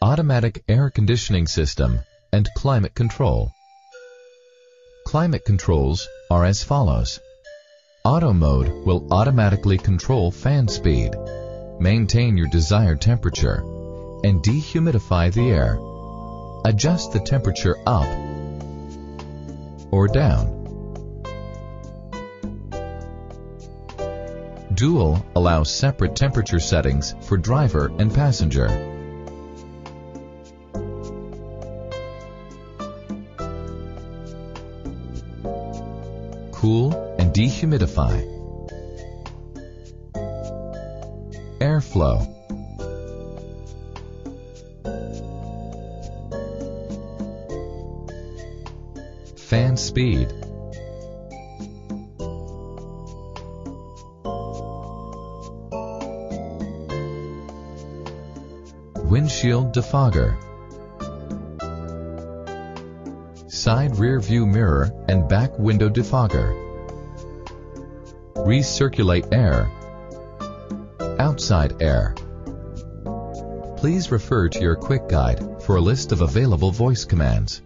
automatic air conditioning system, and climate control. Climate controls are as follows. Auto mode will automatically control fan speed, maintain your desired temperature, and dehumidify the air. Adjust the temperature up or down. Dual allows separate temperature settings for driver and passenger. Cool and dehumidify. Airflow. Fan speed. Windshield defogger. Side rear view mirror and back window defogger. Recirculate air. Outside air. Please refer to your quick guide for a list of available voice commands.